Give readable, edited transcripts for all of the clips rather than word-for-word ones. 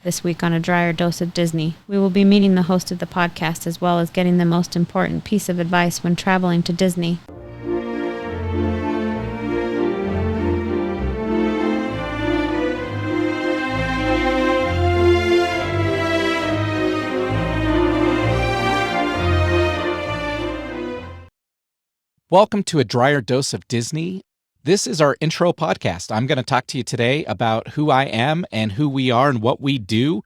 This week on A Drier Dose of Disney, we will be meeting the host of the podcast as well as getting the most important piece of advice when traveling to Disney. Welcome to A Drier Dose of Disney. This is our intro podcast. I'm going to talk to you today about who I am and who we are and what we do.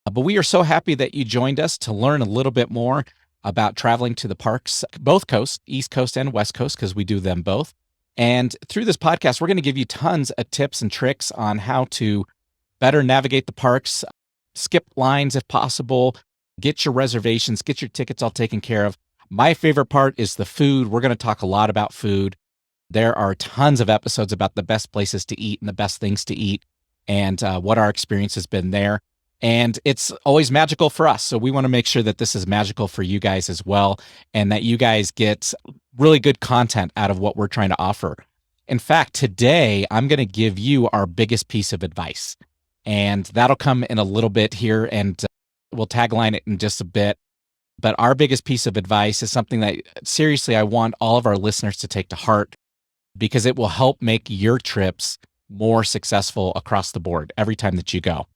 But we are so happy that you joined us to learn a little bit more about traveling to the parks, both coasts, East Coast and West Coast, because we do them both. And through this podcast, we're going to give you tons of tips and tricks on how to better navigate the parks, skip lines if possible, get your reservations, get your tickets all taken care of. My favorite part is the food. We're going to talk a lot about food. There are tons of episodes about the best places to eat and the best things to eat and what our experience has been there. And it's always magical for us. So we want to make sure that this is magical for you guys as well and that you guys get really good content out of what we're trying to offer. In fact, today, I'm going to give you our biggest piece of advice. And that'll come in a little bit here and we'll tagline it in just a bit. But our biggest piece of advice is something that, seriously, I want all of our listeners to take to heart because it will help make your trips more successful across the board every time that you go.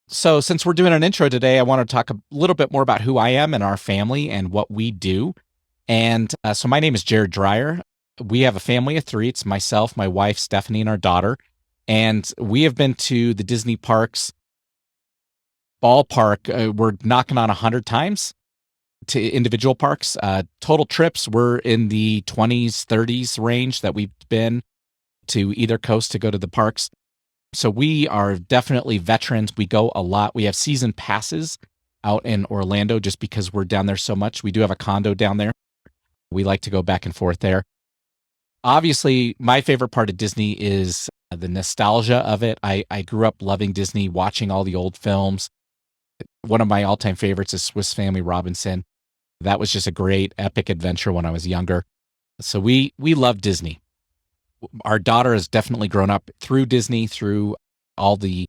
So since we're doing an intro today, I want to talk a little bit more about who I am and our family and what we do. And so my name is Jared Dreyer. We have a family of three. It's myself, my wife, Stephanie, and our daughter. And we have been to the Disney parks ballpark. We're knocking on 100 times. To individual parks. Total trips, we're in the 20s, 30s range that we've been to either coast to go to the parks. So we are definitely veterans. We go a lot. We have season passes out in Orlando just because we're down there so much. We do have a condo down there. We like to go back and forth there. Obviously, my favorite part of Disney is the nostalgia of it. I grew up loving Disney, watching all the old films. One of my all-time favorites is Swiss Family Robinson. That was just a great epic adventure when I was younger. So we love Disney. Our daughter has definitely grown up through Disney, through all the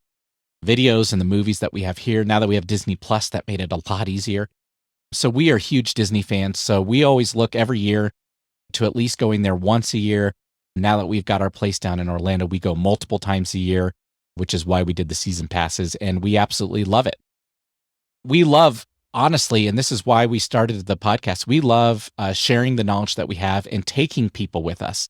videos and the movies that we have here. Now that we have Disney Plus, that made it a lot easier. So we are huge Disney fans. So we always look every year to at least going there once a year. Now that we've got our place down in Orlando, we go multiple times a year, which is why we did the season passes, and we absolutely love it. We love, honestly, and this is why we started the podcast, we love sharing the knowledge that we have and taking people with us.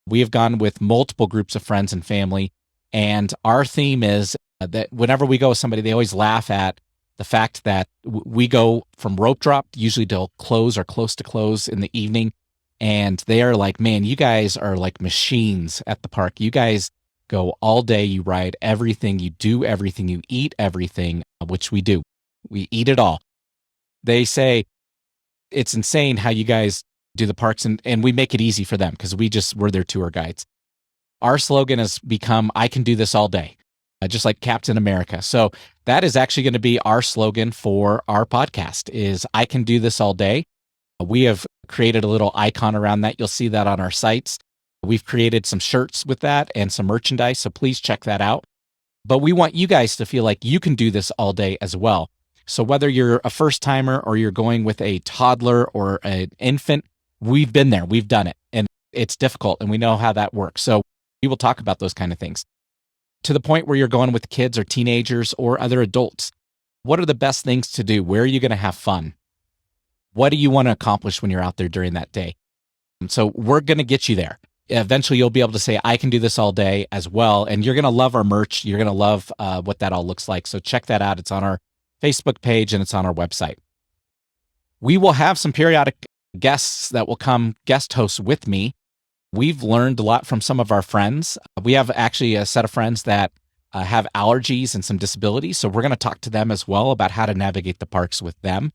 We have gone with multiple groups of friends and family, and our theme is that whenever we go with somebody, they always laugh at the fact that we go from rope drop, usually till close or close to close in the evening, and they are like, man, you guys are like machines at the park. You guys go all day, you ride everything, you do everything, you eat everything, which we do. We eat it all. They say it's insane how you guys do the parks, and we make it easy for them because we're their tour guides. Our slogan has become, I can do this all day, just like Captain America. So that is actually going to be our slogan for our podcast is I can do this all day. We have created a little icon around that. You'll see that on our sites. We've created some shirts with that and some merchandise, so please check that out. But we want you guys to feel like you can do this all day as well. So whether you're a first timer or you're going with a toddler or an infant, we've been there, we've done it, and it's difficult, and we know how that works. So we will talk about those kind of things. To the point where you're going with kids or teenagers or other adults, what are the best things to do? Where are you going to have fun? What do you want to accomplish when you're out there during that day? And so we're going to get you there. Eventually, you'll be able to say, I can do this all day as well, and you're going to love our merch. You're going to love what that all looks like. So check that out. It's on our Facebook page, and it's on our website. We will have some periodic guests that will come guest hosts with me. We've learned a lot from some of our friends. We have actually a set of friends that have allergies and some disabilities, so we're going to talk to them as well about how to navigate the parks with them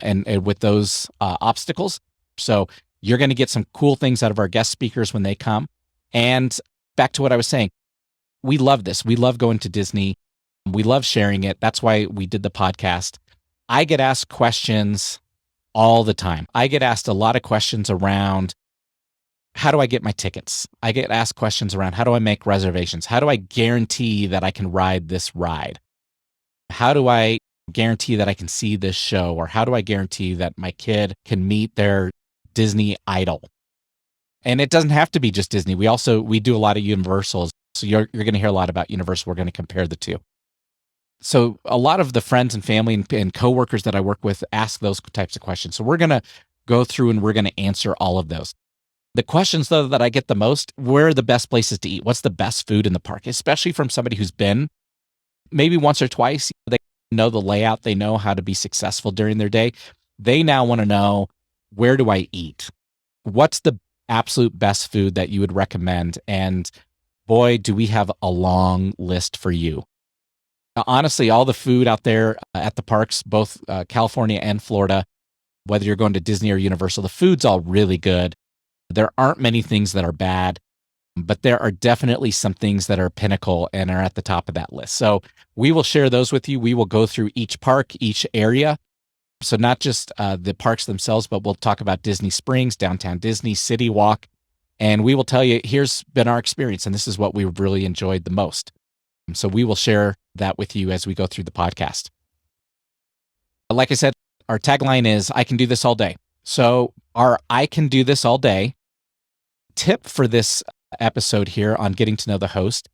and with those obstacles. So you're going to get some cool things out of our guest speakers when they come. And back to what I was saying, we love this. We love going to Disney. We love sharing it. That's why we did the podcast. I get asked questions all the time. I get asked a lot of questions around how do I get my tickets? I get asked questions around how do I make reservations? How do I guarantee that I can ride this ride? How do I guarantee that I can see this show? Or how do I guarantee that my kid can meet their Disney idol? And it doesn't have to be just Disney. We do a lot of Universals. So you're going to hear a lot about Universal. We're going to compare the two. So a lot of the friends and family and coworkers that I work with ask those types of questions. So we're going to go through and we're going to answer all of those. The questions, though, that I get the most, where are the best places to eat? What's the best food in the park? Especially from somebody who's been maybe once or twice. They know the layout. They know how to be successful during their day. They now want to know, where do I eat? What's the absolute best food that you would recommend? And boy, do we have a long list for you. Honestly, all the food out there at the parks, both California and Florida, whether you're going to Disney or Universal, the food's all really good. There aren't many things that are bad, but there are definitely some things that are pinnacle and are at the top of that list. So we will share those with you. We will go through each park, each area. So not just the parks themselves, but we'll talk about Disney Springs, Downtown Disney, City Walk, and we will tell you, here's been our experience, and this is what we've really enjoyed the most. So we will share that with you as we go through the podcast. Like I said, our tagline is, I can do this all day. So our I can do this all day tip for this episode here on getting to know the host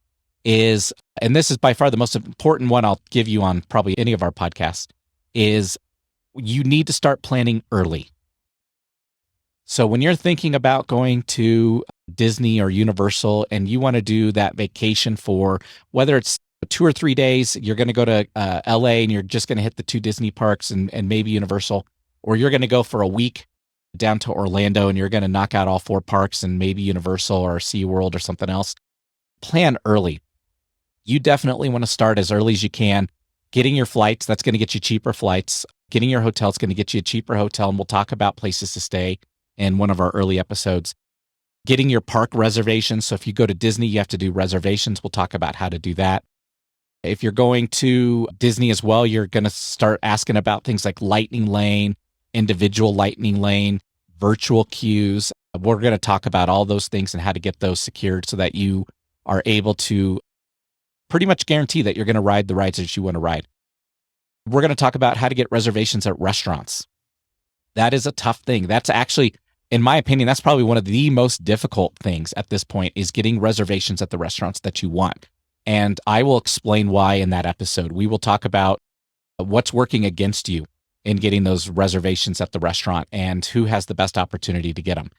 is, and this is by far the most important one I'll give you on probably any of our podcasts, is you need to start planning early. So when you're thinking about going to Disney or Universal and you want to do that vacation for whether it's 2 or 3 days, you're going to go to LA and you're just going to hit the 2 Disney parks and maybe Universal, or you're going to go for a week down to Orlando and you're going to knock out all 4 parks and maybe Universal or SeaWorld or something else. Plan early. You definitely want to start as early as you can. Getting your flights, that's going to get you cheaper flights. Getting your hotel is going to get you a cheaper hotel, and we'll talk about places to stay in one of our early episodes. Getting your park reservations. So if you go to Disney, you have to do reservations. We'll talk about how to do that. If you're going to Disney as well, you're going to start asking about things like Lightning Lane, individual Lightning Lane, virtual queues. We're going to talk about all those things and how to get those secured so that you are able to pretty much guarantee that you're going to ride the rides that you want to ride. We're going to talk about how to get reservations at restaurants. That is a tough thing. That's actually, in my opinion, that's probably one of the most difficult things at this point, is getting reservations at the restaurants that you want. And I will explain why in that episode. We will talk about what's working against you in getting those reservations at the restaurant and who has the best opportunity to get them.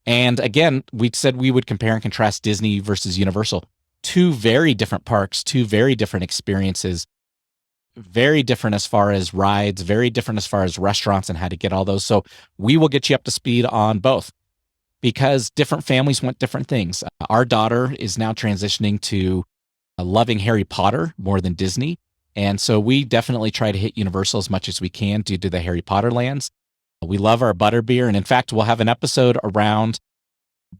And again, we said we would compare and contrast Disney versus Universal. 2 very different parks, 2 very different experiences, very different as far as rides, very different as far as restaurants and how to get all those. So we will get you up to speed on both because different families want different things. Our daughter is now transitioning to loving Harry Potter more than Disney. And so we definitely try to hit Universal as much as we can due to the Harry Potter lands. We love our butterbeer. And in fact, we'll have an episode around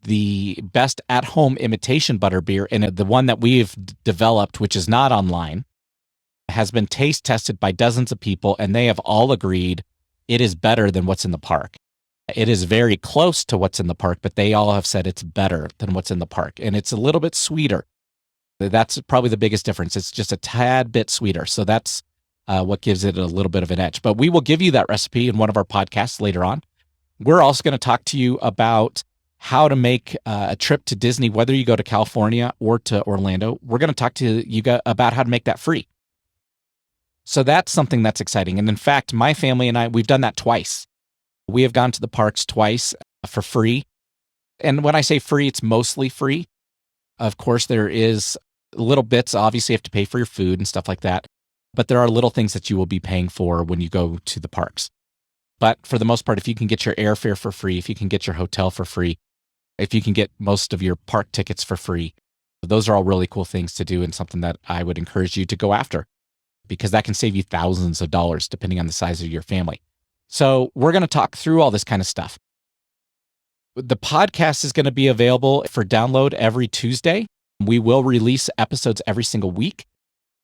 the best at-home imitation butterbeer. And the one that we've developed, which is not online, has been taste tested by dozens of people, and they have all agreed it is better than what's in the park. It is very close to what's in the park, but they all have said it's better than what's in the park. And it's a little bit sweeter. That's probably the biggest difference. It's just a tad bit sweeter. So that's what gives it a little bit of an edge. But we will give you that recipe in one of our podcasts later on. We're also going to talk to you about how to make a trip to Disney, whether you go to California or to Orlando. We're going to talk to you about how to make that free. So that's something that's exciting. And in fact, my family and I, we've done that twice. We have gone to the parks twice for free. And when I say free, it's mostly free. Of course, there is little bits. Obviously, you have to pay for your food and stuff like that. But there are little things that you will be paying for when you go to the parks. But for the most part, if you can get your airfare for free, if you can get your hotel for free, if you can get most of your park tickets for free, those are all really cool things to do and something that I would encourage you to go after, because that can save you thousands of dollars depending on the size of your family. So we're going to talk through all this kind of stuff. The podcast is going to be available for download every Tuesday. We will release episodes every single week.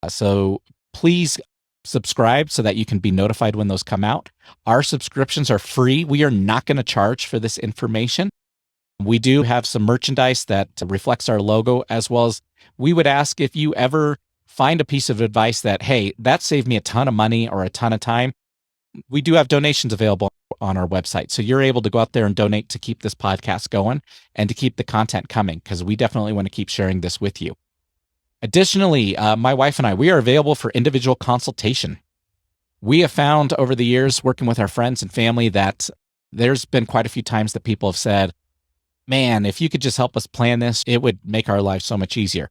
So please subscribe so that you can be notified when those come out. Our subscriptions are free. We are not going to charge for this information. We do have some merchandise that reflects our logo, as well as we would ask if you ever find a piece of advice that, hey, that saved me a ton of money or a ton of time, we do have donations available on our website. So you're able to go out there and donate to keep this podcast going and to keep the content coming, because we definitely want to keep sharing this with you. Additionally, my wife and I, we are available for individual consultation. We have found over the years working with our friends and family that there's been quite a few times that people have said, man, if you could just help us plan this, it would make our life so much easier.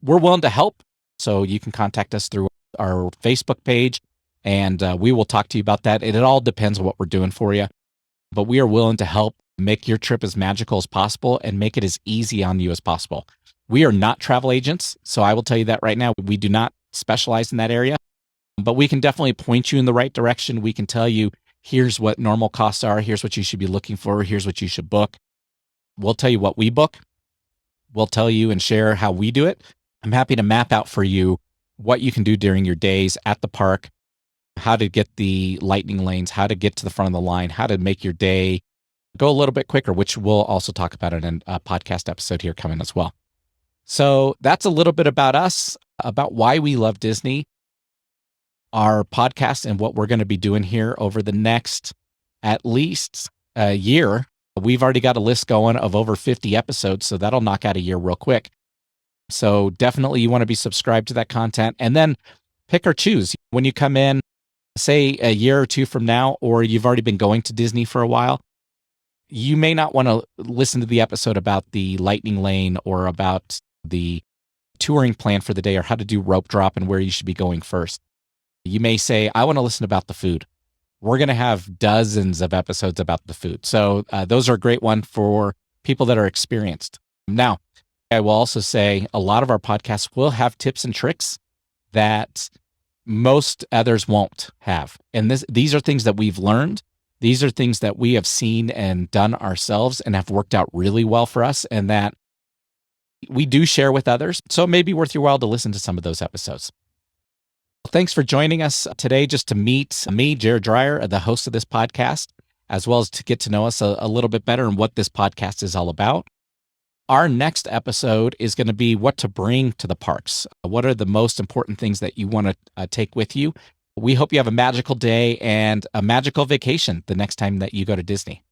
We're willing to help. So you can contact us through our Facebook page, and we will talk to you about that. It all depends on what we're doing for you, but we are willing to help make your trip as magical as possible and make it as easy on you as possible. We are not travel agents, so I will tell you that right now. We do not specialize in that area, but we can definitely point you in the right direction. We can tell you, here's what normal costs are. Here's what you should be looking for. Here's what you should book. We'll tell you what we book. We'll tell you and share how we do it. I'm happy to map out for you what you can do during your days at the park, how to get the lightning lanes, how to get to the front of the line, how to make your day go a little bit quicker, which we'll also talk about in a podcast episode here coming as well. So that's a little bit about us, about why we love Disney, our podcast, and what we're going to be doing here over the next at least a year. We've already got a list going of over 50 episodes, so that'll knock out a year real quick. So definitely you want to be subscribed to that content, and then pick or choose. When you come in, say a year or two from now, or you've already been going to Disney for a while, you may not want to listen to the episode about the lightning lane or about the touring plan for the day or how to do rope drop and where you should be going first. You may say, I want to listen about the food. We're going to have dozens of episodes about the food. So those are a great one for people that are experienced. Now, I will also say a lot of our podcasts will have tips and tricks that most others won't have. And these are things that we've learned. These are things that we have seen and done ourselves and have worked out really well for us, and that we do share with others. So it may be worth your while to listen to some of those episodes. Thanks for joining us today, just to meet me, Jared Dreyer, the host of this podcast, as well as to get to know us a little bit better and what this podcast is all about. Our next episode is going to be what to bring to the parks. What are the most important things that you want to take with you? We hope you have a magical day and a magical vacation the next time that you go to Disney.